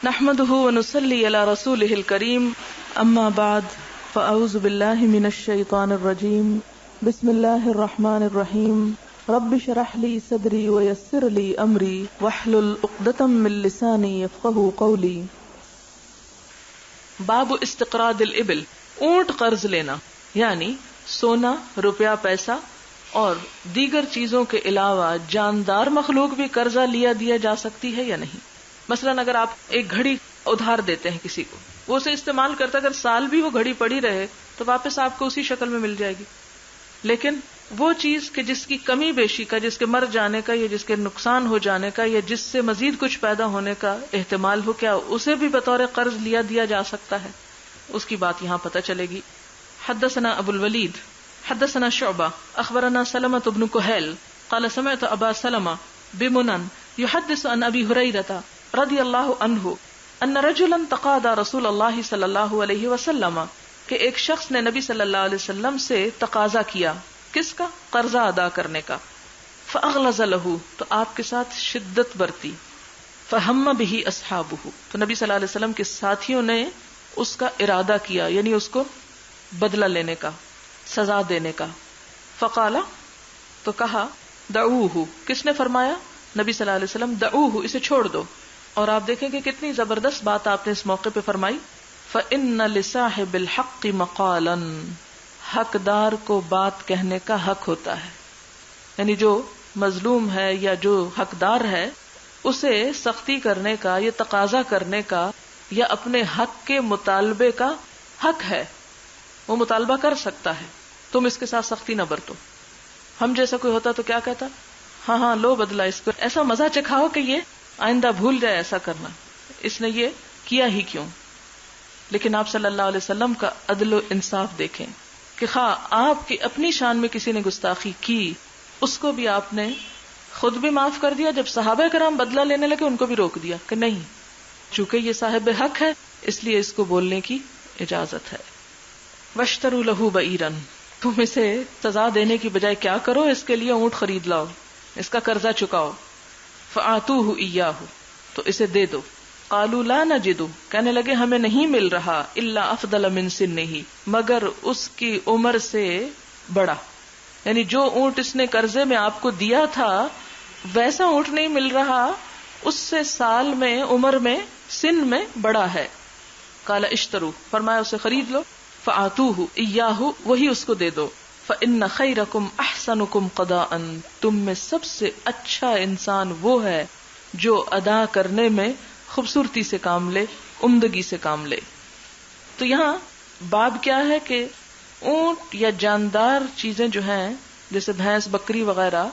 نحمده ونصلي على رسوله الكريم اما بعد فاعوذ بالله من الشيطان الرجيم بسم الله الرحمن الرحيم رب اشرح لي صدري ويسر لي امري واحلل عقدة من لساني يفقهوا قولي. باب استقراض الابل، اونٹ قرض لینا، یعنی سونا، روپیہ، پیسہ اور دیگر چیزوں کے علاوہ جاندار مخلوق بھی قرضہ دیا جا سکتی ہے یا نہیں. مثلا اگر آپ ایک گھڑی ادھار دیتے ہیں کسی کو، وہ اسے استعمال کرتا، اگر سال بھی وہ گھڑی پڑی رہے تو واپس آپ کو اسی شکل میں مل جائے گی. لیکن وہ چیز کہ جس کی کمی بیشی کا، جس کے مر جانے کا یا جس کے نقصان ہو جانے کا یا جس سے مزید کچھ پیدا ہونے کا احتمال ہو، کیا اسے بھی بطور قرض دیا جا سکتا ہے؟ اس کی بات یہاں پتہ چلے گی. حدثنا ابو الولید حدثنا شعبہ اخبرنا سلمۃ بن کہیل قال سمعت ابا سلمہ بمنن يحدث عن ابی ہریرہ رضی اللہ عنہ ان رجلا تقاضى رسول اللہ صلی اللہ علیہ وسلم، کہ ایک شخص نے نبی صلی اللہ علیہ وسلم سے تقاضا کیا، کس کا؟ قرضہ ادا کرنے کا. فاغلظ له، تو آپ کے ساتھ شدت برتی. فہم به اصحابہ، تو نبی صلی اللہ علیہ وسلم کے ساتھیوں نے اس کا ارادہ کیا، یعنی اس کو بدلہ لینے کا، سزا دینے کا. فقال، تو کہا، دعوہ، کس نے فرمایا؟ نبی صلی اللہ علیہ وسلم، دعوہ، اسے چھوڑ دو. اور آپ دیکھیں کہ کتنی زبردست بات آپ نے اس موقع پہ فرمائی. فَإِنَّ لِصَاحِبِ الْحَقِّ مَقَالًا، حقدار کو بات کہنے کا حق ہوتا ہے. یعنی جو مظلوم ہے یا جو حقدار ہے، اسے سختی کرنے کا یا تقاضا کرنے کا یا اپنے حق کے مطالبے کا حق ہے. وہ مطالبہ کر سکتا ہے، تم اس کے ساتھ سختی نہ برتو. ہم جیسا کوئی ہوتا تو کیا کہتا؟ ہاں لو بدلہ، اس کو ایسا مزہ چکھاؤ کہ یہ آئندہ بھول جائے ایسا کرنا، اس نے یہ کیا ہی کیوں. لیکن آپ صلی اللہ علیہ وسلم کا عدل و انصاف دیکھیں کہ خواہ آپ کی اپنی شان میں کسی نے گستاخی کی، اس کو بھی آپ نے خود بھی معاف کر دیا. جب صحابہ کرام بدلہ لینے لگے ان کو بھی روک دیا کہ نہیں، چونکہ یہ صاحب حق ہے اس لیے اس کو بولنے کی اجازت ہے. واشتروا له بعیرا، تم اسے سزا دینے کی بجائے کیا کرو، اس کے لیے اونٹ خرید لاؤ، اس کا قرضہ چکاؤ. فآتوہ ایاہ، تو اسے دے دو. قالوا لا نجد، کہنے لگے ہمیں نہیں مل رہا، الا افضل من سنہ، مگر اس کی عمر سے بڑا. یعنی جو اونٹ اس نے قرضے میں آپ کو دیا تھا ویسا اونٹ نہیں مل رہا، اس سے سال میں، عمر میں، سن میں بڑا ہے. قال اشتروا، فرمایا اسے خرید لو. فآتوہ ایاہ، وہی اس کو دے دو. فإن خیرکم احسنکم قضاء، تم میں سب سے اچھا انسان وہ ہے جو ادا کرنے میں خوبصورتی سے کام لے، عمدگی سے کام لے. تو یہاں باب کیا ہے کہ اونٹ یا جاندار چیزیں جو ہیں جیسے بھینس، بکری وغیرہ،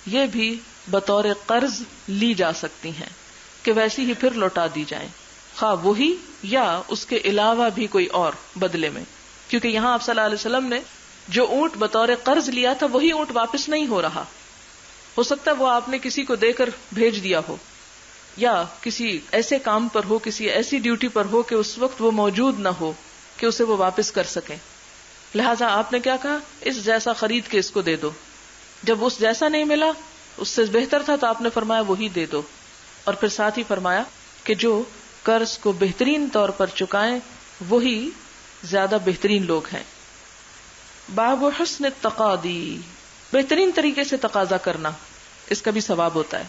یہ بھی بطور قرض لی جا سکتی ہیں کہ ویسی ہی پھر لوٹا دی جائیں، خواہ وہی یا اس کے علاوہ بھی کوئی اور بدلے میں. کیونکہ یہاں آپ صلی اللہ علیہ وسلم نے جو اونٹ بطور قرض لیا تھا وہی اونٹ واپس نہیں ہو رہا. ہو سکتا ہے وہ آپ نے کسی کو دے کر بھیج دیا ہو، یا کسی ایسے کام پر ہو، کسی ایسی ڈیوٹی پر ہو کہ اس وقت وہ موجود نہ ہو کہ اسے وہ واپس کر سکیں. لہٰذا آپ نے کیا کہا؟ اس جیسا خرید کے اس کو دے دو. جب اس جیسا نہیں ملا، اس سے بہتر تھا، تو آپ نے فرمایا وہی دے دو. اور پھر ساتھ ہی فرمایا کہ جو قرض کو بہترین طور پر چکائیں وہی زیادہ بہترین لوگ ہیں. باب حسن التقاضی، بہترین طریقے سے تقاضا کرنا، اس کا بھی ثواب ہوتا ہے.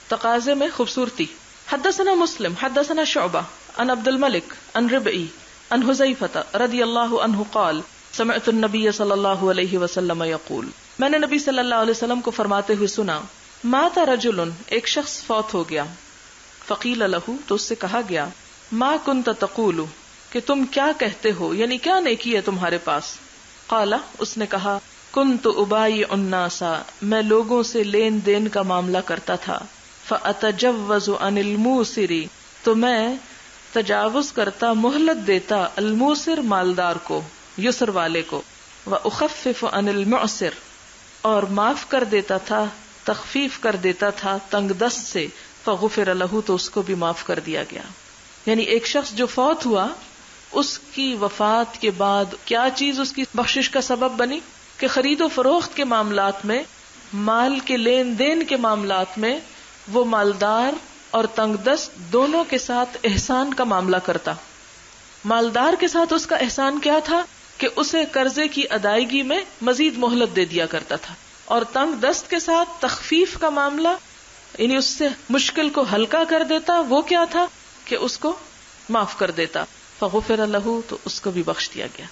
تقاضے میں خوبصورتی. حدثنا مسلم حدثنا شعبہ عن عبد الملک عن ربعی عن حذیفہ رضی اللہ عنہ قال سمعت النبی صلی اللہ علیہ وسلم یقول، میں نے نبی صلی اللہ علیہ وسلم کو فرماتے ہوئے سنا، مات رجل، ایک شخص فوت ہو گیا. فقیل لہ، تو اس سے کہا گیا، ما کنت تقول، کہ تم کیا کہتے ہو، یعنی کیا نیکی ہے تمہارے پاس. قال، اس نے کہا، کنت ابایع الناس، میں لوگوں سے لین دین کا معاملہ کرتا تھا. فاتجوز عن الموسر، تو میں تجاوز کرتا، مہلت دیتا، الموسر مالدار کو، یسر والے کو. واخفف عن المعسر، اور معاف کر دیتا تھا، تخفیف کر دیتا تھا تنگ دست سے. فغفر له، تو اس کو بھی معاف کر دیا گیا. یعنی ایک شخص جو فوت ہوا، اس کی وفات کے بعد کیا چیز اس کی بخشش کا سبب بنی کہ خرید و فروخت کے معاملات میں، مال کے لین دین کے معاملات میں وہ مالدار اور تنگ دست دونوں کے ساتھ احسان کا معاملہ کرتا. مالدار کے ساتھ اس کا احسان کیا تھا کہ اسے قرضے کی ادائیگی میں مزید مہلت دے دیا کرتا تھا, اور تنگ دست کے ساتھ تخفیف کا معاملہ یعنی اس سے مشکل کو ہلکا کر دیتا. وہ کیا تھا کہ اس کو معاف کر دیتا. فغفر له, تو اس کو بھی بخش دیا گیا.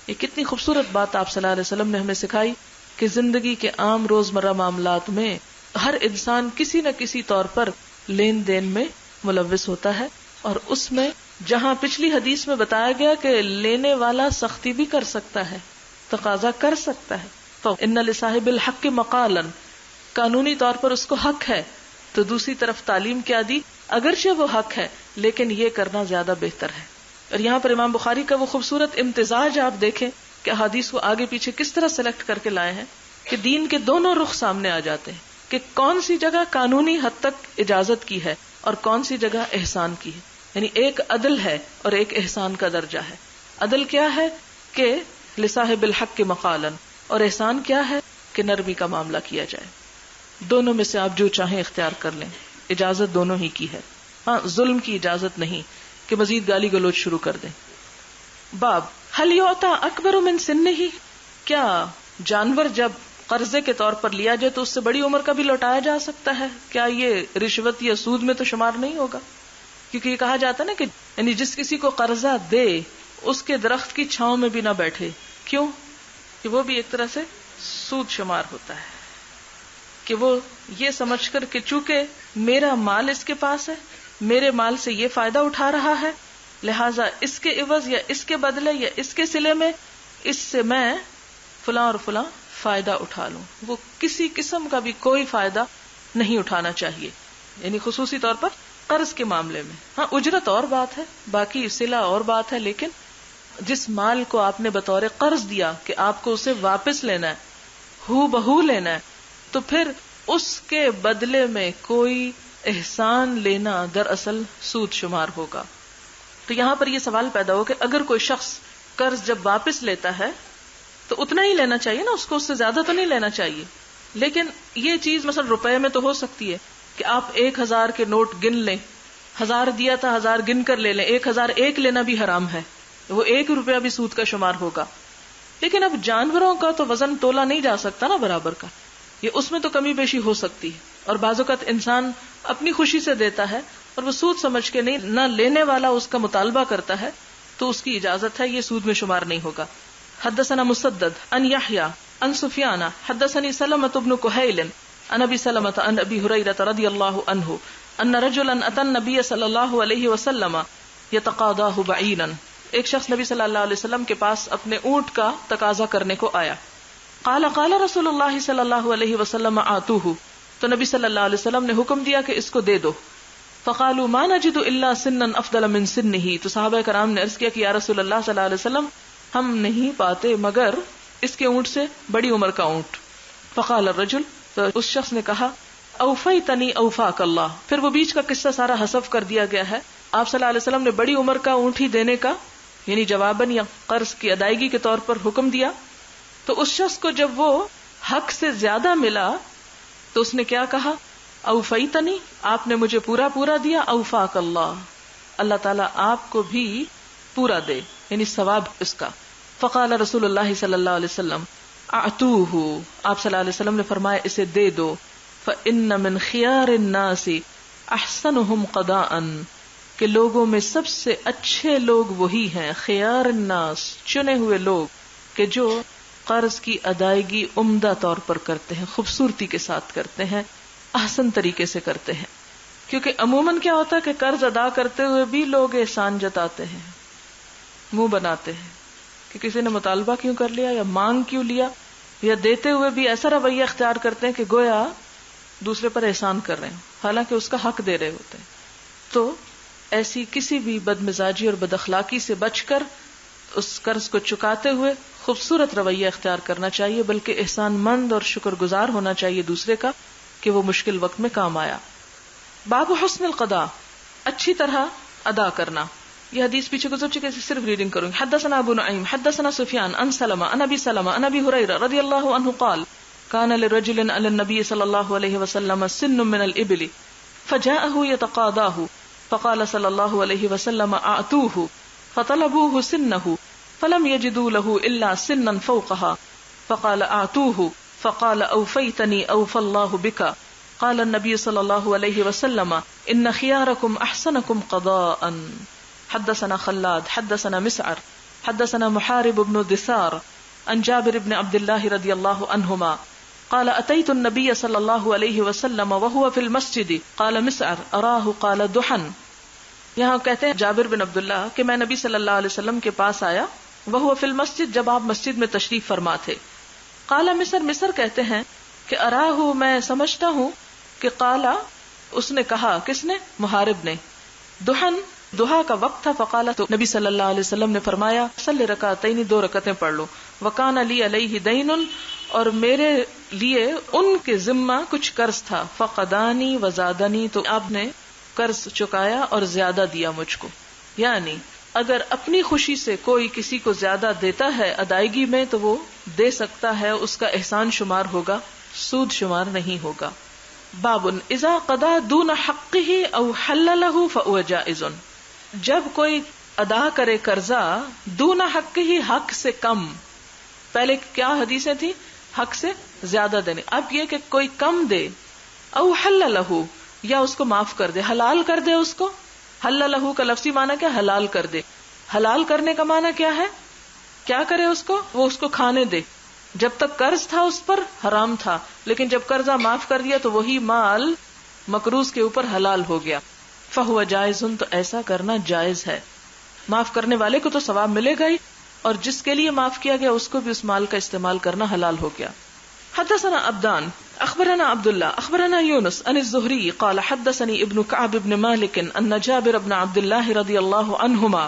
یہ کتنی خوبصورت بات آپ صلی اللہ علیہ وسلم نے ہمیں سکھائی کہ زندگی کے عام روزمرہ معاملات میں ہر انسان کسی نہ کسی طور پر لین دین میں ملوث ہوتا ہے, اور اس میں جہاں پچھلی حدیث میں بتایا گیا کہ لینے والا سختی بھی کر سکتا ہے, تقاضا کر سکتا ہے, تو ان لصاحب الحق مقالا, قانونی طور پر اس کو حق ہے, تو دوسری طرف تعلیم کیا دی, اگرچہ وہ حق ہے لیکن یہ کرنا زیادہ بہتر ہے. اور یہاں پر امام بخاری کا وہ خوبصورت امتزاج آپ دیکھیں کہ حدیث کو آگے پیچھے کس طرح سلیکٹ کر کے لائے ہیں کہ دین کے دونوں رخ سامنے آ جاتے ہیں کہ کون سی جگہ قانونی حد تک اجازت کی ہے اور کون سی جگہ احسان کی ہے. یعنی ایک عدل ہے اور ایک احسان کا درجہ ہے. عدل کیا ہے کہ لصاحب الحق مقالا, اور احسان کیا ہے کہ نرمی کا معاملہ کیا جائے. دونوں میں سے آپ جو چاہیں اختیار کر لیں, اجازت دونوں ہی کی ہے. ہاں, ظلم کی اجازت نہیں کہ مزید گالی گلوچ شروع کر دیں. باب هل يعطى اکبر من سنه, کیا جانور جب قرضے کے طور پر لیا جائے تو اس سے بڑی عمر کا بھی لوٹایا جا سکتا ہے؟ کیا یہ رشوت یا سود میں تو شمار نہیں ہوگا؟ کیونکہ یہ کہا جاتا ہے نا کہ یعنی جس کسی کو قرضہ دے اس کے درخت کی چھاؤں میں بھی نہ بیٹھے. کیوں؟ کہ وہ بھی ایک طرح سے سود شمار ہوتا ہے, کہ وہ یہ سمجھ کر کہ چونکہ میرا مال اس کے پاس ہے, میرے مال سے یہ فائدہ اٹھا رہا ہے, لہٰذا اس کے عوض یا اس کے بدلے یا اس کے صلے میں اس سے میں فلاں اور فلاں فائدہ اٹھا لوں. وہ کسی قسم کا بھی کوئی فائدہ نہیں اٹھانا چاہیے, یعنی خصوصی طور پر قرض کے معاملے میں. ہاں, اجرت اور بات ہے, باقی صلہ اور بات ہے, لیکن جس مال کو آپ نے بطور قرض دیا کہ آپ کو اسے واپس لینا ہے, ہو بہو لینا ہے, تو پھر اس کے بدلے میں کوئی احسان لینا دراصل سود شمار ہوگا. تو یہاں پر یہ سوال پیدا ہو کہ اگر کوئی شخص قرض جب واپس لیتا ہے تو اتنا ہی لینا چاہیے نا, اس کو اس سے زیادہ تو نہیں لینا چاہیے. لیکن یہ چیز مثلا روپے میں تو ہو سکتی ہے کہ آپ 1000 کے نوٹ گن لیں, 1000 دیا تھا 1000 گن کر لے لیں, 1001 لینا بھی حرام ہے, وہ 1 روپیہ بھی سود کا شمار ہوگا. لیکن اب جانوروں کا تو وزن تولا نہیں جا سکتا نا برابر کا, یہ اس میں تو کمی بیشی ہو سکتی ہے, اور بعض اوقات انسان اپنی خوشی سے دیتا ہے اور وہ سود سمجھ کے نہیں, نہ لینے والا اس کا مطالبہ کرتا ہے تو اس کی اجازت ہے, یہ سود میں شمار نہیں ہوگا. حدثنا مسدد ان یحییٰ ان سفیان حدثنی سلمۃ بن کہیل ان ابی سلمۃ ان ابی ہریرہ رضی اللہ عنہ ان رجلا اتى النبی صلی اللہ علیہ وسلم یتقاضاہ بعیرا, ایک شخص نبی صلی اللہ علیہ وسلم کے پاس اپنے اونٹ کا تقاضا کرنے کو آیا. قال قال رسول اللہ صلی اللہ علیہ وسلم آتوہ, تو نبی صلی اللہ علیہ وسلم نے حکم دیا کہ اس کو دے دو. فقالوا ما نجد الا سنا افضل من سنه, تو صحابہ کرام نے عرض کیا کہ یا رسول اللہ صلی اللہ علیہ وسلم ہم نہیں پاتے مگر اس کے اونٹ سے بڑی عمر کا اونٹ. فقال الرجل, تو اس شخص نے کہا اوفیتنی اوفاک اللہ, پھر وہ بیچ کا قصہ سارا حذف کر دیا گیا ہے. آپ صلی اللہ علیہ وسلم نے بڑی عمر کا اونٹ ہی دینے کا یعنی جواباً یا قرض کی ادائیگی کے طور پر حکم دیا. تو اس شخص کو جب وہ حق سے زیادہ ملا تو اس نے کیا کہا, اوفیتنی, آپ نے مجھے پورا پورا دیا, اوفاک اللہ, اللہ تعالیٰ آپ کو بھی پورا دے, یعنی ثواب اس کا. فقال رسول اللہ صلی اللہ علیہ وسلم اعطوہ, آپ صلی اللہ علیہ وسلم نے فرمایا اسے دے دو. فإن من خیار الناس احسنهم قضاء, کہ لوگوں میں سب سے اچھے لوگ وہی ہیں, خیار الناس, چنے ہوئے لوگ, کہ جو قرض کی ادائیگی عمدہ طور پر کرتے ہیں, خوبصورتی کے ساتھ کرتے ہیں, احسن طریقے سے کرتے ہیں. کیونکہ عموماً کیا ہوتا ہے کہ قرض ادا کرتے ہوئے بھی لوگ احسان جتاتے ہیں, منہ بناتے ہیں کہ کسی نے مطالبہ کیوں کر لیا یا مانگ کیوں لیا, یا دیتے ہوئے بھی ایسا رویہ اختیار کرتے ہیں کہ گویا دوسرے پر احسان کر رہے ہیں حالانکہ اس کا حق دے رہے ہوتے ہیں. تو ایسی کسی بھی بدمزاجی اور بد اخلاقی سے بچ کر اس قرض کو چکاتے ہوئے خوبصورت رویہ اختیار کرنا چاہیے, بلکہ احسان مند اور شکر گزار ہونا چاہیے دوسرے کا کہ وہ مشکل وقت میں کام آیا. باب حسن القضاء, اچھی طرح ادا کرنا. یہ حدیث پیچھے گزر چکے, صرف ریڈنگ کروں گی. حدثنا ابو نعیم حدثنا سفیان عن سلمہ عن ابی سلمہ عن ابی ہریرہ رضی اللہ عنہ قال كان لرجل علی النبی صلی اللہ علیہ وسلم سن من الابل فجاءه يتقاضاه فقال صلى الله عليه وسلم اعطوه فطلبوه سنه فلم يجدوا له الا سنا فوقها فقال اعطوه فقال اوفيتني اوفى الله بك. قال النبي صلى الله عليه وسلم ان خياركم احسنكم قضاء. حدثنا خلاد حدثنا مسعر حدثنا محارب بن دثار عن جابر بن عبد الله رضي الله عنهما قال اتيت النبي صلى الله عليه وسلم وهو في المسجد قال مسعر اراه قال دحن. یہاں کہتے ہیں جابر بن عبداللہ کہ میں نبی صلی اللہ علیہ وسلم کے پاس آیا وهو فی المسجد جب آپ مسجد میں تشریف فرما تھے. قال مصر کہتے ہیں کہ اراہ میں سمجھتا ہوں کہ قالا اس نے کہا کس نے محارب نے دحن دہا کا وقت تھا. فقال تو نبی صلی اللہ علیہ وسلم نے فرمایا صلی رکعتین 2 رکعتیں پڑھ لو. وکان لی علیہ دین اور میرے لیے ان کے ذمہ کچھ قرض تھا. فقدانی وزادنی تو آپ نے قرض چکایا اور زیادہ دیا مجھ کو. یعنی اگر اپنی خوشی سے کوئی کسی کو زیادہ دیتا ہے ادائیگی میں تو وہ دے سکتا ہے, اس کا احسان شمار ہوگا, سود شمار نہیں ہوگا. باب اذا قضا دون حقه او حل له فهو جائز. جب کوئی ادا کرے قرضہ دون حقه حق سے کم, پہلے کیا حدیثیں تھی حق سے زیادہ دینے, اب یہ کہ کوئی کم دے, او حل له یا اس کو معاف کر دے, حلال کر دے اس کو. حل له کا لفظی معنی کیا حلال کر دے. حلال کرنے کا معنی کیا ہے, کیا کرے اس کو, وہ اس کو کھانے دے. جب تک قرض تھا اس پر حرام تھا, لیکن جب قرضہ معاف کر دیا تو وہی مال مقروض کے اوپر حلال ہو گیا. فہو جائز, تو ایسا کرنا جائز ہے. معاف کرنے والے کو تو ثواب ملے گا ہی, اور جس کے لیے معاف کیا گیا اس کو بھی اس مال کا استعمال کرنا حلال ہو گیا. حدثنا عبدان اخبرنا عبداللہ اخبرنا یونس عن الزہری قال حدثني ابن كعب بن مالك ان جابر بن عبد الله رضی اللہ عنہما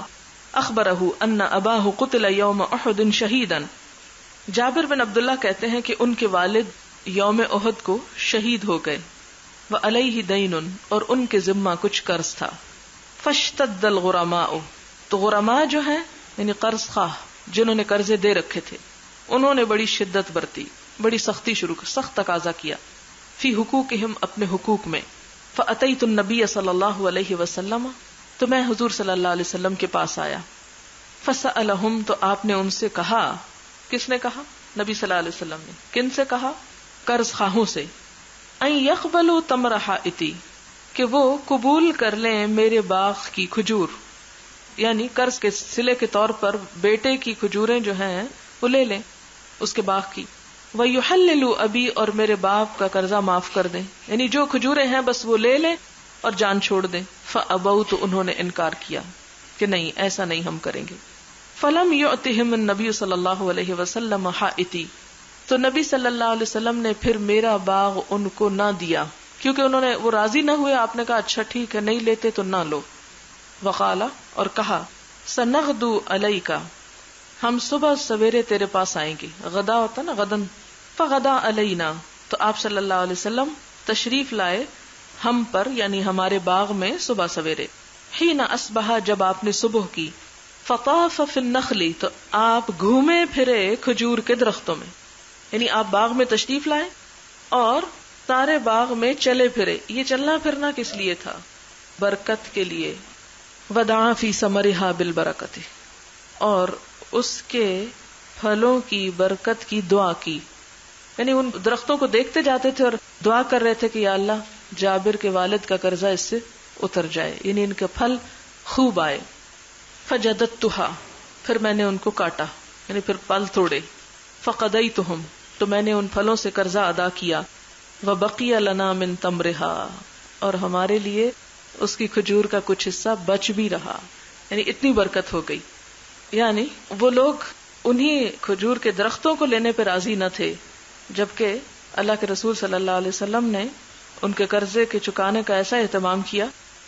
اخبره ان اباه قتل يوم احد شہیدا. جابر بن عبداللہ کہتے ہیں کہ ان کے والد یوم احد کو شہید ہو گئے. وعلیہ دین, اور ان کے ذمہ کچھ قرض تھا. فاشتد الغرماء, تو غرماء جو ہیں یعنی قرض خواہ جنہوں نے قرضے دے رکھے تھے, انہوں نے بڑی شدت برتی, بڑی سختی شروع سخت تقاضا کیا. فی حقوقہم, اپنے حقوق میں. فاتیت النبی صلی اللہ علیہ وسلم, تو میں حضور صلی اللہ علیہ وسلم کے پاس آیا. فسألہم, تو آپ نے ان سے کہا. کس نے کہا؟ نبی صلی اللہ علیہ وسلم نے. کن سے کہا؟ قرض خواہوں سے. ان یقبلوا تمر حائتی, کہ وہ قبول کر لیں میرے باغ کی کھجور, یعنی قرض کے صلے کے طور پر بیٹے کی کھجوریں جو ہیں وہ لے لیں اس کے باغ کی. وَيُحَلِّلُوا أَبِي, اور میرے باپ کا قرضہ معاف کر دیں, یعنی جو کھجوریں ہیں بس وہ لے لیں اور جان چھوڑ دیں. فَأَبَوْا, تو انہوں نے انکار کیا کہ نہیں ایسا نہیں ہم کریں گے. فَلَمْ يُعْتِهِمْ النَّبِيُّ صلی اللہ علیہ وسلم حائتی, تو نبی صلی اللہ علیہ وسلم نے پھر میرا باغ ان کو نہ دیا, کیونکہ انہوں نے وہ راضی نہ ہوئے. آپ نے کہا اچھا ٹھیک ہے نہیں لیتے تو نہ لو. وقال, اور کہا سنغدو علیک, ہم صبح سویرے تیرے پاس آئیں گے. غدا ہوتا نا غدن. فغدا علینا, تو آپ صلی اللہ علیہ وسلم تشریف لائے ہم پر, یعنی ہمارے باغ میں صبح سویرے. حین اصبح, جب آپ نے صبح کی. فطاف فی النخل, تو آپ گھومے پھرے کھجور کے درختوں میں, یعنی آپ باغ میں تشریف لائے اور سارے باغ میں چلے پھرے. یہ چلنا پھرنا کس لیے تھا؟ برکت کے لیے. ودعا فی ثمرھا بالبرکۃ, اور اس کے پھلوں کی برکت کی دعا کی. یعنی ان درختوں کو دیکھتے جاتے تھے اور دعا کر رہے تھے کہ یا اللہ جابر کے والد کا قرضہ اس سے اتر جائے, یعنی ان کے پھل خوب آئے. فجددتھا, پھر میں نے ان کو کاٹا, یعنی پھر پھل توڑے. فقضیتھم, تو میں نے ان پھلوں سے قرضہ ادا کیا. وبقی لنا من تمرھا, اور ہمارے لیے اس کی کھجور کا کچھ حصہ بچ بھی رہا, یعنی اتنی برکت ہو گئی. یعنی وہ لوگ انہی کھجور کے درختوں کو لینے پہ راضی نہ تھے, جبکہ اللہ کے رسول صلی اللہ علیہ وسلم نے ان کے قرضے کے چکانے کا ایسا اہتمام کیا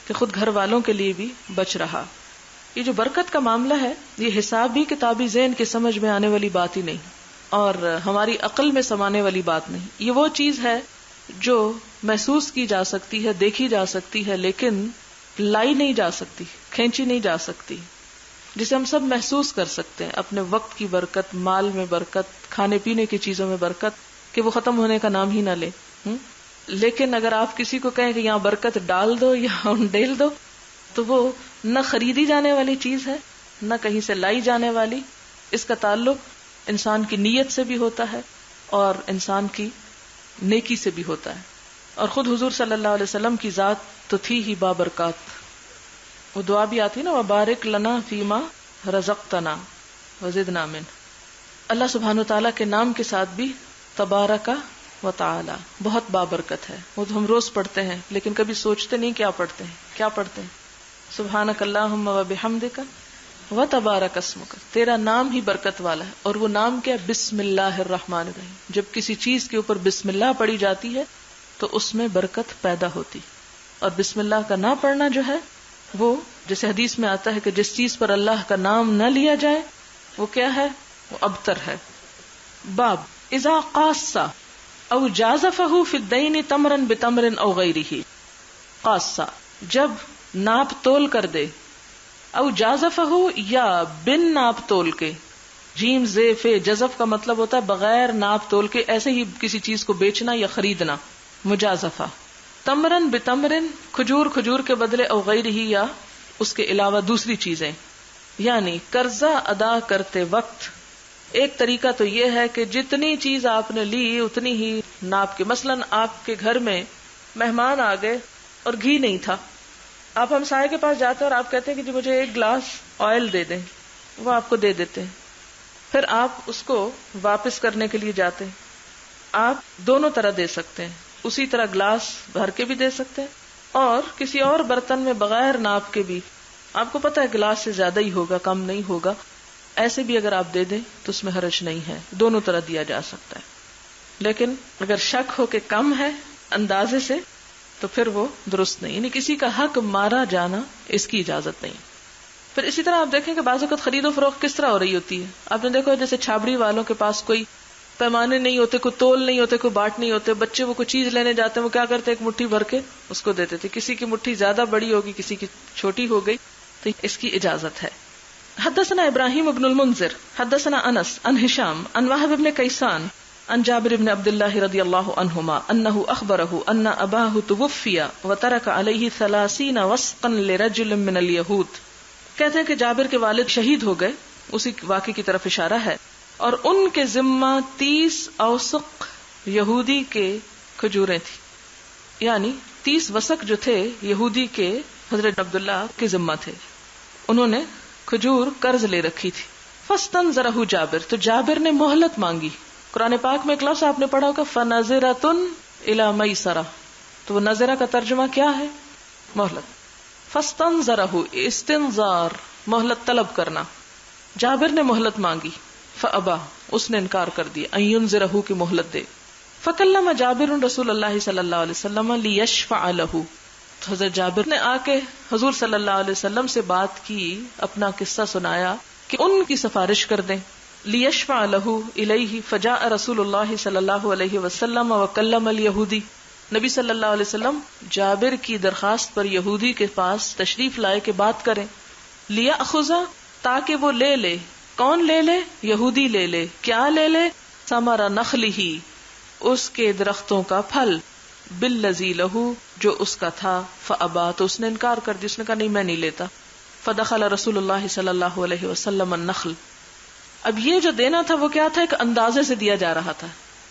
کہ خود گھر والوں کے لیے بھی بچ رہا. یہ جو برکت کا معاملہ ہے یہ حساب بھی کتابی ذہن کے سمجھ میں آنے والی بات ہی نہیں, اور ہماری عقل میں سمانے والی بات نہیں. یہ وہ چیز ہے جو محسوس کی جا سکتی ہے, دیکھی جا سکتی ہے, لیکن لائی نہیں جا سکتی, کھینچی نہیں جا سکتی, جسے ہم سب محسوس کر سکتے ہیں. اپنے وقت کی برکت, مال میں برکت, کھانے پینے کی چیزوں میں برکت, کہ وہ ختم ہونے کا نام ہی نہ لے. لیکن اگر آپ کسی کو کہیں کہ یہاں برکت ڈال دو یا ڈیل دو تو وہ نہ خریدی جانے والی چیز ہے نہ کہیں سے لائی جانے والی. اس کا تعلق انسان کی نیت سے بھی ہوتا ہے اور انسان کی نیکی سے بھی ہوتا ہے. اور خود حضور صلی اللہ علیہ وسلم کی ذات تو تھی ہی بابرکات. وہ دعا بھی آتی نا وبارک لنا فیما رزقتنا وزدنا من. اللہ سبحانہ وتعالیٰ کے نام کے ساتھ بھی تبارک و تعالی بہت بابرکت ہے. وہ تو ہم روز پڑھتے ہیں لیکن کبھی سوچتے نہیں کیا پڑھتے ہیں. سبحانک اللہم و بحمدک و تبارک اسمک. تیرا نام ہی برکت والا ہے. اور وہ نام کیا؟ بسم اللہ الرحمن الرحیم. جب کسی چیز کے اوپر بسم اللہ پڑھی جاتی ہے تو اس میں برکت پیدا ہوتی. اور بسم اللہ کا نہ پڑھنا جو ہے وہ جیسے حدیث میں آتا ہے کہ جس چیز پر اللہ کا نام نہ لیا جائے وہ کیا ہے؟ وہ ابتر ہے. باب اذا قاصا او جازفہ فی الدین تمرا بتمر او غیرہ. قاصا جب ناپ تول کر دے، او جازفہ یا بن ناپ تول کے. جیم زیف جزف کا مطلب ہوتا ہے بغیر ناپ تول کے ایسے ہی کسی چیز کو بیچنا یا خریدنا، مجازفہ. تمرن بتمرن کھجور کے بدلے او غیرہ یا اس کے علاوہ دوسری چیزیں. یعنی قرضہ ادا کرتے وقت ایک طریقہ تو یہ ہے کہ جتنی چیز آپ نے لی اتنی ہی ناپ کے. مثلاً آپ کے گھر میں مہمان آ گئے اور گھی نہیں تھا، آپ ہمسائے کے پاس جاتے ہیں اور آپ کہتے ہیں کہ جی مجھے ایک گلاس آئل دے دیں، وہ آپ کو دے دیتے ہیں. پھر آپ اس کو واپس کرنے کے لیے جاتے ہیں. آپ دونوں طرح دے سکتے ہیں، اسی طرح گلاس بھر کے بھی دے سکتے ہیں اور کسی اور برتن میں بغیر ناپ کے بھی. آپ کو پتا ہے گلاس سے زیادہ ہی ہوگا، کم نہیں ہوگا، ایسے بھی اگر آپ دے دیں تو اس میں حرج نہیں ہے. دونوں طرح دیا جا سکتا ہے. لیکن اگر شک ہو کہ کم ہے اندازے سے تو پھر وہ درست نہیں. یعنی کسی کا حق مارا جانا اس کی اجازت نہیں. پھر اسی طرح آپ دیکھیں کہ بعض اوقات خرید و فروخت کس طرح ہو رہی ہوتی ہے. آپ نے دیکھا جیسے چھابڑی والوں کے پاس کوئی پیمانے نہیں ہوتے، کوئی تول نہیں ہوتے، کوئی باٹ نہیں ہوتے. بچے وہ کوئی چیز لینے جاتے ہیں، وہ کیا کرتے ہیں ایک مٹھی بھر کے اس کو دیتے تھے. کسی کی مٹھی زیادہ بڑی ہوگی، کسی کی چھوٹی ہو گئی، تو اس کی اجازت ہے. حدثنا ابراہیم بن المنذر حدثنا انس عن ہشام عن وهب بن کیسان عن جابر بن عبد الله رضی اللہ عنہما انه اخبره ان اباه توفی وترك عليه 30 وسقا لرجل من اليهود. کہتے ہیں کہ جابر کے والد شہید ہو گئے، اسی واقعے کی طرف اشارہ ہے، اور ان کے ذمہ 30 اوسق یہودی کے کھجوریں تھی. یعنی 30 وسق جو تھے یہودی کے حضرت عبداللہ کے ذمہ تھے. انہوں نے کھجور قرض لے رکھی تھی. فاستنظرہ جابر، تو جابر نے مہلت مانگی. قرآن پاک میں ایک لفظ آپ نے پڑھا ہوگا فنظرۃ الی میسرہ، تو وہ نظرہ کا ترجمہ کیا ہے؟ مہلت. فاستنظرہ استنظار، مہلت طلب کرنا. جابر نے مہلت مانگی. فابا، اس نے انکار کر دیا. ان ینظرہ کی مہلت دے. فکلم جابر رسول اللہ صلی اللہ علیہ وسلم لیشفع لہ، تو حضرت جابر نے آ کے حضور صلی اللہ علیہ وسلم سے بات کی، اپنا قصہ سنایا کہ ان کی سفارش کر دیں. لیشفع لہ الیہ فجاء رسول اللہ صلی اللہ علیہ وسلم وکلم الیہودی. نبی صلی اللہ علیہ وسلم جابر کی درخواست پر یہودی کے پاس تشریف لائے کہ بات کریں. لیاخذ، تاکہ وہ لے لے. کون لے لے؟ یہودی لے لے. کیا لے لے؟ ثمر نخلہ، اس کے درختوں کا پھل. بالذی لہ، جو اس کا تھا. فابا، تو اس نے انکار کر دیا. اس نے کہا نہیں میں نہیں لیتا. فدخل رسول اللہ صلی اللہ علیہ وسلم النخل. اب یہ جو دینا تھا وہ کیا تھا؟ ایک اندازے سے دیا جا رہا تھا،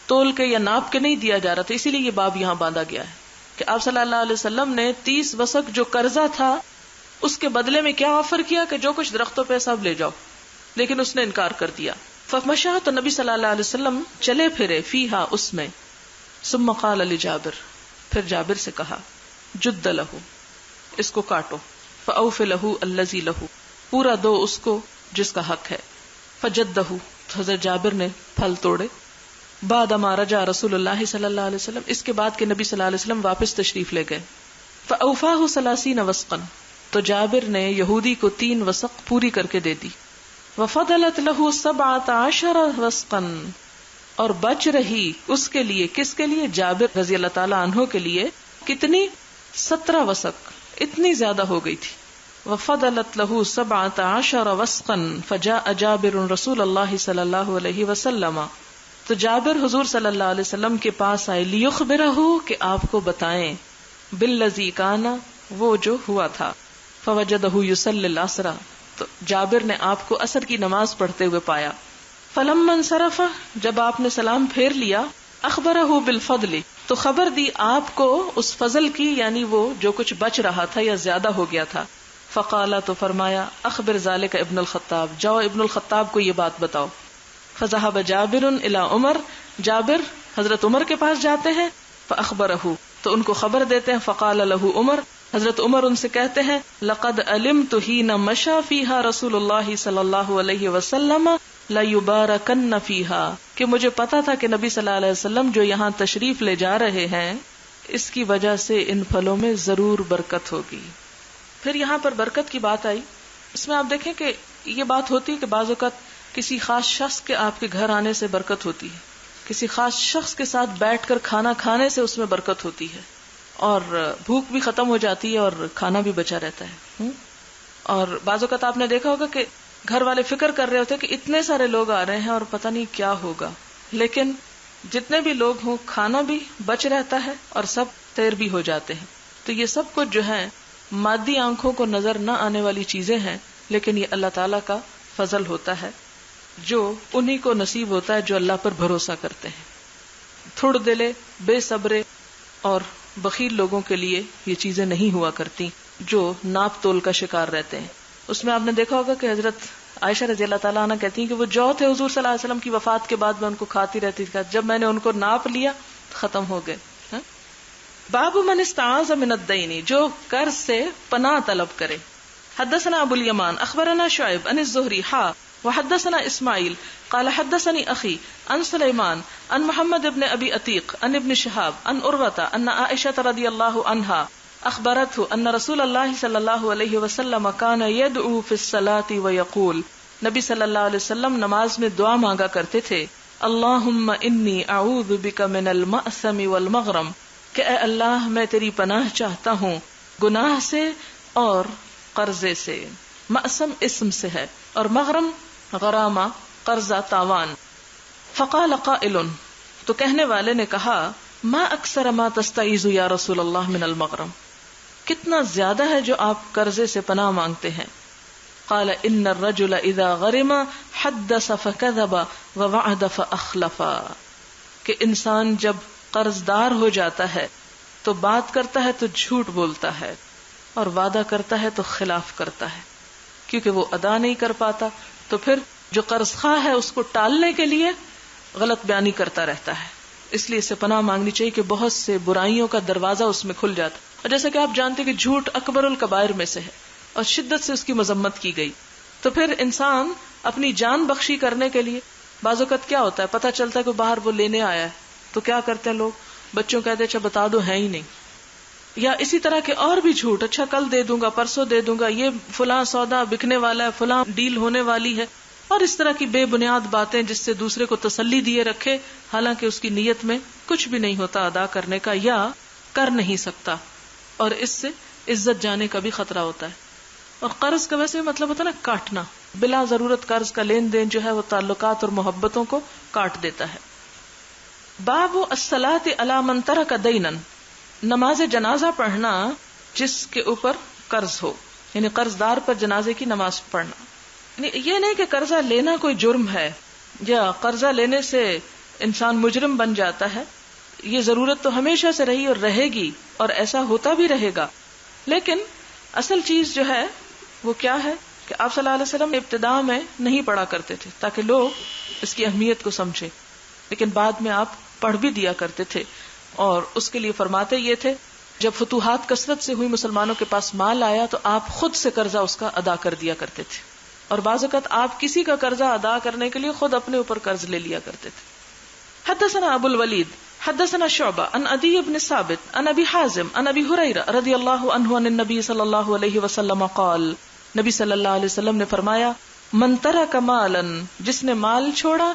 تول کے یا ناپ کے نہیں دیا جا رہا تھا. اسی لیے یہ باب یہاں باندھا گیا ہے کہ آپ صلی اللہ علیہ وسلم نے 30 وسق جو قرضہ تھا اس کے بدلے میں کیا آفر کیا کہ جو کچھ درختوں پہ سب لے جاؤ، لیکن اس نے انکار کر دیا. فمشا، تو نبی صلی اللہ علیہ وسلم چلے پھرے فیہا، اس میں. ثم قال لجابر، پھر جابر سے کہا جد لہ، اس کو کاٹو. فاوف لہ الذی لہ، پورا دو اس کو جس کا حق ہے. فجدہ، تو حضرت جابر نے پھل توڑے. بعد ما رجع رسول اللہ صلی اللہ علیہ وسلم، اس کے بعد کہ نبی صلی اللہ علیہ وسلم واپس تشریف لے گئے. فاوفاہ 30 وسقا، تو جابر نے یہودی کو 3 وسق پوری کر کے دے دی. وفضلت لہ 17 وسقا، اور بچ رہی اس کے لیے. کس کے لیے؟ جابر رضی اللہ تعالی عنہ کے لیے. کتنی؟ 17 وسق، اتنی زیادہ ہو گئی تھی. وفضلت له 17 وسقا فجاء جابر رسول اللہ صلی اللہ علیہ وسلم، تو جابر حضور صلی اللہ علیہ وسلم کے پاس آئے لیخبرہ کہ آپ کو بتائیں بالذی کانا وہ جو ہوا تھا. فوجدہ یصلی العصر تو جابر نے آپ کو عصر کی نماز پڑھتے ہوئے پایا. فلما انصرف جب آپ نے سلام پھیر لیا اخبرہ بالفضل تو خبر دی آپ کو اس فضل کی یعنی وہ جو کچھ بچ رہا تھا یا زیادہ ہو گیا تھا. فقال تو فرمایا اخبر ذلك ابن الخطاب جاؤ ابن الخطاب کو یہ بات بتاؤ. فذهب جابر الى عمر جابر حضرت عمر کے پاس جاتے ہیں. فاخبرہ تو ان کو خبر دیتے ہیں. فقال له عمر حضرت عمر ان سے کہتے ہیں لقد علمت حين مشى فيها رسول الله صلی اللہ علیہ وسلم ليباركن فيها کہ مجھے پتا تھا کہ نبی صلی اللہ علیہ وسلم جو یہاں تشریف لے جا رہے ہیں اس کی وجہ سے ان پھلوں میں ضرور برکت ہوگی. پھر یہاں پر برکت کی بات آئی. اس میں آپ دیکھیں کہ یہ بات ہوتی ہے کہ بعض اوقات کسی خاص شخص کے آپ کے گھر آنے سے برکت ہوتی ہے, کسی خاص شخص کے ساتھ بیٹھ کر کھانا کھانے سے اس میں برکت ہوتی ہے, اور بھوک بھی ختم ہو جاتی ہے اور کھانا بھی بچا رہتا ہے. اور بعض اوقات آپ نے دیکھا ہوگا کہ گھر والے فکر کر رہے ہوتے کہ اتنے سارے لوگ آ رہے ہیں اور پتہ نہیں کیا ہوگا, لیکن جتنے بھی لوگ ہوں کھانا بھی بچ رہتا ہے اور سب تیر بھی ہو جاتے ہیں. تو یہ سب کچھ جو ہے مادی آنکھوں کو نظر نہ آنے والی چیزیں ہیں, لیکن یہ اللہ تعالیٰ کا فضل ہوتا ہے جو انہی کو نصیب ہوتا ہے جو اللہ پر بھروسہ کرتے ہیں. تھوڑ دلے بے صبرے اور بخیل لوگوں کے لیے یہ چیزیں نہیں ہوا کرتی جو ناپ تول کا شکار رہتے ہیں. اس میں آپ نے دیکھا ہوگا کہ حضرت عائشہ رضی اللہ تعالیٰ عنہ کہتی ہیں کہ وہ جو تھے حضور صلی اللہ علیہ وسلم کی وفات کے بعد میں ان کو کھاتی رہتی تھی, جب میں نے ان کو ناپ لیا ختم ہو گئے. باب من استعاذ من الدین جو قرض سے پناہ طلب کرے. حدثنا ابو الیمان اخبرنا شعیب عن الزہری وحدثنا اسماعیل قال حدثني اخي عن سلیمان عن محمد ابن ابی عتیق عن ابن شہاب عن عروۃ ان عائشہ رضی اللہ عنہا اخبرته ان رسول اللہ صلی اللہ علیہ وسلم كان يدعو في الصلاة ويقول نبی صلی اللہ علیہ وسلم نماز میں دعا مانگا کرتے تھے اللہم انی اعوذ بک من المأثم والمغرم کہ اے اللہ میں تیری پناہ چاہتا ہوں گناہ سے اور قرضے سے. مأثم اسم سے ہے اور مغرم غرامہ قرضہ تاوان. فقال قائل تو کہنے والے نے کہا ما اکثر ما تستعیذ یا رسول اللہ من المغرم کتنا زیادہ ہے جو آپ قرضے سے پناہ مانگتے ہیں. قال ان الرجل اذا غرم حدث فكذب ووعد فاخلف کہ انسان جب قرض دار ہو جاتا ہے تو بات کرتا ہے تو جھوٹ بولتا ہے اور وعدہ کرتا ہے تو خلاف کرتا ہے, کیونکہ وہ ادا نہیں کر پاتا تو پھر جو قرض خواہ ہے اس کو ٹالنے کے لیے غلط بیانی کرتا رہتا ہے. اس لیے اسے پناہ مانگنی چاہیے کہ بہت سے برائیوں کا دروازہ اس میں کھل جاتا. اور جیسا کہ آپ جانتے کہ جھوٹ اکبر الکبائر میں سے ہے اور شدت سے اس کی مذمت کی گئی. تو پھر انسان اپنی جان بخشی کرنے کے لیے بعض اوقات کیا ہوتا ہے, پتہ چلتا ہے کہ باہر وہ لینے آیا ہے تو کیا کرتے ہیں لوگ, بچوں کہتے اچھا بتا دو ہے ہی نہیں, یا اسی طرح کے اور بھی جھوٹ, اچھا کل دے دوں گا پرسوں دے دوں گا, یہ فلاں سودا بکنے والا ہے, فلاں ڈیل ہونے والی ہے, اور اس طرح کی بے بنیاد باتیں جس سے دوسرے کو تسلی دیے رکھے حالانکہ اس کی نیت میں کچھ بھی نہیں ہوتا ادا کرنے کا یا کر نہیں سکتا, اور اس سے عزت جانے کا بھی خطرہ ہوتا ہے. اور قرض کا ویسے مطلب ہوتا ہے نا کاٹنا, بلا ضرورت قرض کا لین دین جو ہے وہ تعلقات اور محبتوں کو کاٹ دیتا ہے. باب الصلاۃ علی من ترک دینا نماز جنازہ پڑھنا جس کے اوپر قرض ہو, یعنی قرض دار پر جنازے کی نماز پڑھنا. یعنی یہ نہیں کہ قرضہ لینا کوئی جرم ہے یا قرضہ لینے سے انسان مجرم بن جاتا ہے, یہ ضرورت تو ہمیشہ سے رہی اور رہے گی اور ایسا ہوتا بھی رہے گا, لیکن اصل چیز جو ہے وہ کیا ہے کہ آپ صلی اللہ علیہ وسلم ابتدا میں نہیں پڑھا کرتے تھے تاکہ لوگ اس کی اہمیت کو سمجھیں, لیکن بعد میں آپ پڑھ بھی دیا کرتے تھے. اور اس کے لیے فرماتے یہ تھے جب فتوحات کثرت سے ہوئی مسلمانوں کے پاس مال آیا تو آپ خود سے قرضہ اس کا ادا کر دیا کرتے تھے, اور بعض اوقات آپ کسی کا قرضہ ادا کرنے کے لیے خود اپنے اوپر قرض لے لیا کرتے تھے. حدثنا ابو الولید حدثنا شعبہ عن عدی بن ثابت عن ابی حازم عن ابی ہریرہ رضی اللہ عنہ عن النبی صلی اللہ علیہ وسلم قال نبی صلی اللہ علیہ وسلم نے فرمایا من ترک مالا جس نے مال چھوڑا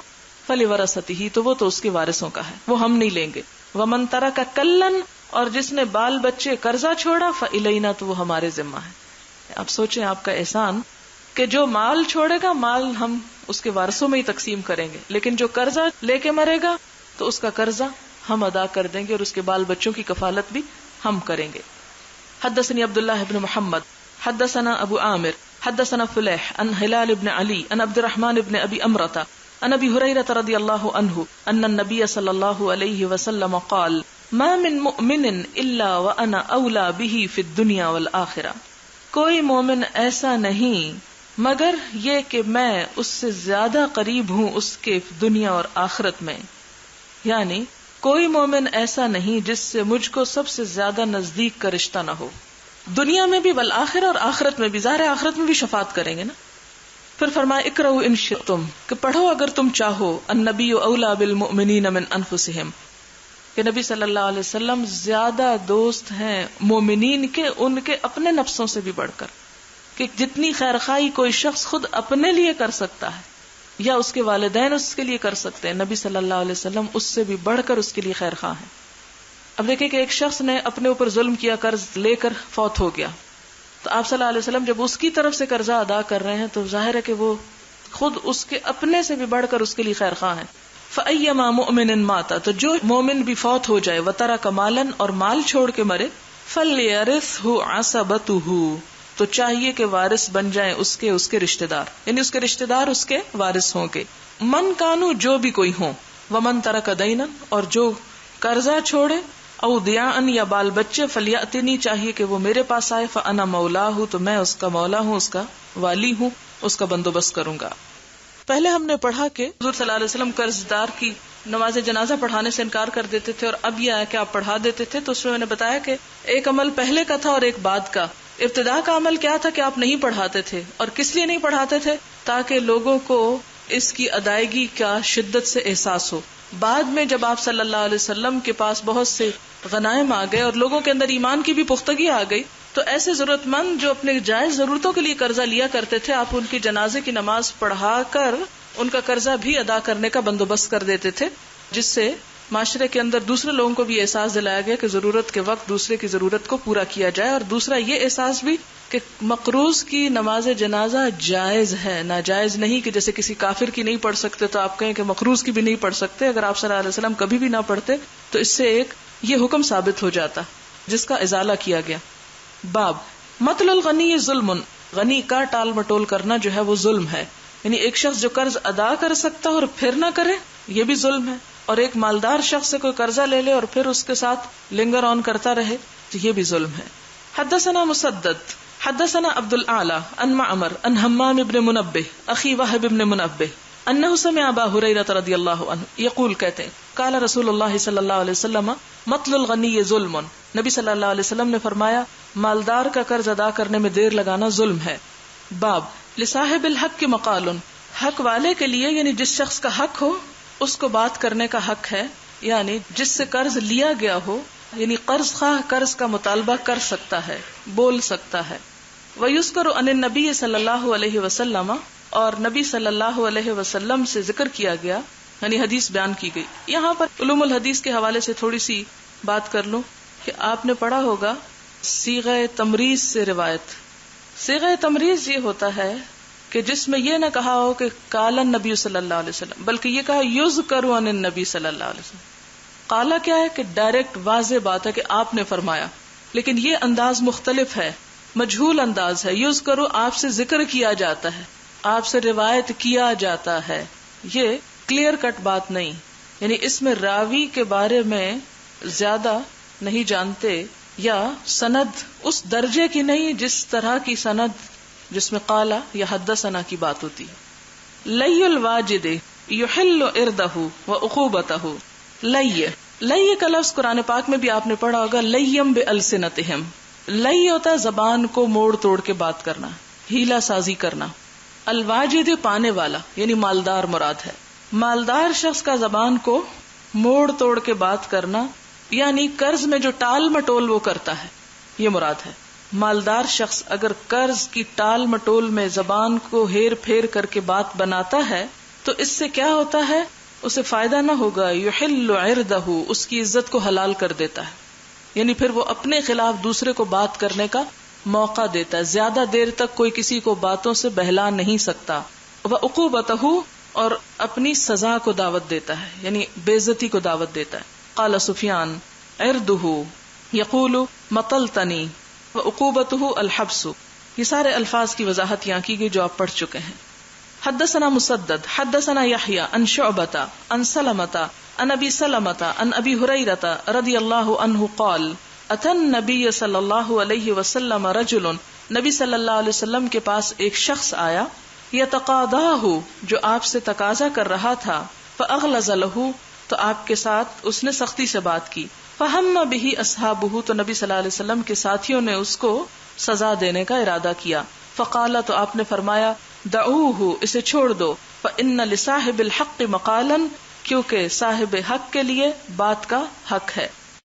فلورثتہ تو وہ تو اس کے وارثوں کا ہے, وہ ہم نہیں لیں گے. ومن ترک کلن اور جس نے بال بچے قرضہ چھوڑا فالینا تو وہ ہمارے ذمہ ہے. آپ سوچیں آپ کا احسان کہ جو مال چھوڑے گا مال ہم اس کے وارثوں میں ہی تقسیم کریں گے، لیکن جو قرضہ لے کے مرے گا تو اس کا قرضہ ہم ادا کر دیں گے اور اس کے بال بچوں کی کفالت بھی ہم کریں گے. حدثني عبد الله بن محمد حدثنا ابو عامر حدثنا فلیح عن ہلال بن علی عن عبد الرحمن بن ابی امرة عن ابی ہریرہ رضی اللہ عنہ ان النبی صلی اللہ علیہ وسلم قال ما من مؤمن الا وانا اولی به فی الدنیا والآخرہ. کوئی مومن ایسا نہیں مگر یہ کہ میں اس سے زیادہ قریب ہوں اس کے دنیا اور آخرت میں. یعنی کوئی مومن ایسا نہیں جس سے مجھ کو سب سے زیادہ نزدیک کا رشتہ نہ ہو، دنیا میں بھی والآخرہ، اور آخرت میں بھی. ظاہر آخرت میں بھی شفاعت کریں گے نا. پھر فرمایا اقرؤوا ان شئتم، کہ پڑھو اگر تم چاہو. النبی اولی بالمؤمنین من انفسہم، کہ نبی صلی اللہ علیہ وسلم زیادہ دوست ہیں مومنین کے ان کے اپنے نفسوں سے بھی بڑھ کر. کہ جتنی خیر خواہی کوئی شخص خود اپنے لیے کر سکتا ہے یا اس کے والدین اس کے لیے کر سکتے ہیں، نبی صلی اللہ علیہ وسلم اس سے بھی بڑھ کر اس کے لیے خیر خواہ ہیں. اب دیکھیں کہ ایک شخص نے اپنے اوپر ظلم کیا، قرض لے کر فوت ہو گیا، تو آپ صلی اللہ علیہ وسلم جب اس کی طرف سے قرضہ ادا کر رہے ہیں تو ظاہر ہے کہ وہ خود اس کے اپنے سے بھی بڑھ کر اس کے لیے خیر خواہ ہیں. فَأَيَّمَا مُؤْمِنٍ مَاتَ، تو جو مومن بھی فوت ہو جائے، وَتَرَكَ مَالًا، اور مال چھوڑ کے مرے، فَلْيَرِثْهُ عَصَبَتُهُ، تو چاہیے کہ وارث بن جائیں اس کے رشتہ دار، یعنی اس کے رشتہ دار اس کے وارث ہوں گے. من کانو، جو بھی کوئی ہوں، ومن ترک دینا، اور جو قرضہ چھوڑے، او دیاءن، یا بال بچے، فلیاتنی، چاہیے کہ وہ میرے پاس آئے، فانا مولاہ، تو میں اس کا مولا ہوں، اس کا والی ہوں، اس کا بندوبست کروں گا. پہلے ہم نے پڑھا کہ حضور صلی اللہ علیہ وسلم قرض دار کی نماز جنازہ پڑھانے سے انکار کر دیتے تھے، اور اب یہ آیا کہ آپ پڑھا دیتے تھے. تو اس میں میں نے بتایا کہ ایک عمل پہلے کا تھا اور ایک بعد کا. ابتدا کا عمل کیا تھا کہ آپ نہیں پڑھاتے تھے، اور کس لیے نہیں پڑھاتے تھے؟ تاکہ لوگوں کو اس کی ادائیگی کا شدت سے احساس ہو. بعد میں جب آپ صلی اللہ علیہ وسلم کے پاس بہت سے غنائم آ گئے اور لوگوں کے اندر ایمان کی بھی پختگی آ گئی، تو ایسے ضرورت مند جو اپنے جائز ضرورتوں کے لیے قرضہ لیا کرتے تھے، آپ ان کی جنازے کی نماز پڑھا کر ان کا قرضہ بھی ادا کرنے کا بندوبست کر دیتے تھے، جس سے معاشرے کے اندر دوسرے لوگوں کو بھی احساس دلایا گیا کہ ضرورت کے وقت دوسرے کی ضرورت کو پورا کیا جائے. اور دوسرا یہ احساس بھی کہ مقروض کی نماز جنازہ جائز ہے، ناجائز نہیں کہ جیسے کسی کافر کی نہیں پڑھ سکتے تو آپ کہیں کہ مقروض کی بھی نہیں پڑھ سکتے. اگر آپ صلی اللہ علیہ وسلم کبھی بھی نہ پڑھتے تو اس سے ایک یہ حکم ثابت ہو جاتا جس کا ازالہ کیا گیا. باب مطل الغنی ظلم، غنی کا ٹال مٹول کرنا جو ہے وہ ظلم ہے. یعنی ایک شخص جو قرض ادا کر سکتا اور پھر نہ کرے، یہ بھی ظلم ہے. اور ایک مالدار شخص سے کوئی قرضہ لے لے اور پھر اس کے ساتھ لنگر آن کرتا رہے تو یہ بھی ظلم ہے. حدثنا مسدد حدثنا عبد الاعلی عن معمر عن حمام بن منبہ اخی وہب بن منبہ انہ سمع ابا ہریرہ رضی اللہ عنہ یقول، کہتے ہیں قال رسول اللہ صلی اللہ علیہ وسلم مطل الغنی ظلم. نبی صلی اللہ علیہ وسلم نے فرمایا مالدار کا قرض ادا کرنے میں دیر لگانا ظلم ہے. باب لصاحب الحق کی مقال، حق والے کے لیے یعنی جس شخص کا حق ہو اس کو بات کرنے کا حق ہے، یعنی جس سے قرض لیا گیا ہو، یعنی قرض خواہ قرض کا مطالبہ کر سکتا ہے، بول سکتا ہے. وَيُذْكَرُ عَنِ النَّبِيِّ صلی اللہ علیہ وسلم، اور نبی صلی اللہ علیہ وسلم سے ذکر کیا گیا، یعنی حدیث بیان کی گئی. یہاں پر علوم الحدیث کے حوالے سے تھوڑی سی بات کر لوں کہ آپ نے پڑھا ہوگا صیغہ تمریض سے روایت. صیغہ تمریض یہ ہوتا ہے کہ جس میں یہ نہ کہا ہو کہ قال النبی صلی اللہ علیہ وسلم، بلکہ یہ کہا یذکر عن النبی صلی اللہ علیہ وسلم. قالا کیا ہے کہ ڈائریکٹ واضح بات ہے کہ آپ نے فرمایا، لیکن یہ انداز مختلف ہے، مجہول انداز ہے. یذکر، آپ سے ذکر کیا جاتا ہے، آپ سے روایت کیا جاتا ہے، یہ کلیئر کٹ بات نہیں. یعنی اس میں راوی کے بارے میں زیادہ نہیں جانتے، یا سند اس درجے کی نہیں جس طرح کی سند جس میں قالا یا حدثنا کی بات ہوتی ہے. لی الواجد یحل اردہ وعقوبتہ. لی کا لفظ قرآن پاک میں بھی آپ نے پڑھا ہوگا، لیم بالسنتہم. لی ہوتا ہے زبان کو موڑ توڑ کے بات کرنا، ہیلا سازی کرنا. الواجد پانے والا یعنی مالدار مراد ہے. مالدار شخص کا زبان کو موڑ توڑ کے بات کرنا، یعنی قرض میں جو ٹال مٹول وہ کرتا ہے، یہ مراد ہے. مالدار شخص اگر قرض کی ٹال مٹول میں زبان کو ہیر پھیر کر کے بات بناتا ہے تو اس سے کیا ہوتا ہے، اسے فائدہ نہ ہوگا. یحل عرضہ، اس کی عزت کو حلال کر دیتا ہے، یعنی پھر وہ اپنے خلاف دوسرے کو بات کرنے کا موقع دیتا ہے. زیادہ دیر تک کوئی کسی کو باتوں سے بہلا نہیں سکتا. وعقوبتہ اور اپنی سزا کو دعوت دیتا ہے، یعنی بے عزتی کو دعوت دیتا ہے. قال سفیان عرضہ یقول مطلتنی وعقوبتہ الحبس. یہ سارے الفاظ کی وضاحت یہاں کی گئی جو آپ پڑھ چکے ہیں. حدثنا مسدد حدثنا یحیی عن شعبۃ عن سلمۃ عن ابی سلمۃ عن ابی ہریرۃ رضی اللہ عنہ قال اتى النبی صلی اللہ علیہ وسلم رجل. نبی صلی اللہ علیہ وسلم کے پاس ایک شخص آیا، یتقاضاہ جو آپ سے تقاضا کر رہا تھا، فاغلظ له تو آپ کے ساتھ اس نے سختی سے بات کی. فہم به اصحابہ تو نبی صلی اللہ علیہ وسلم کے ساتھیوں نے اس کو سزا دینے کا ارادہ کیا. فقال تو آپ نے فرمایا دعوہ اسے چھوڑ دو. فإن لصاحب الحق مقالا کیونکہ صاحب حق کے لیے بات کا حق ہے.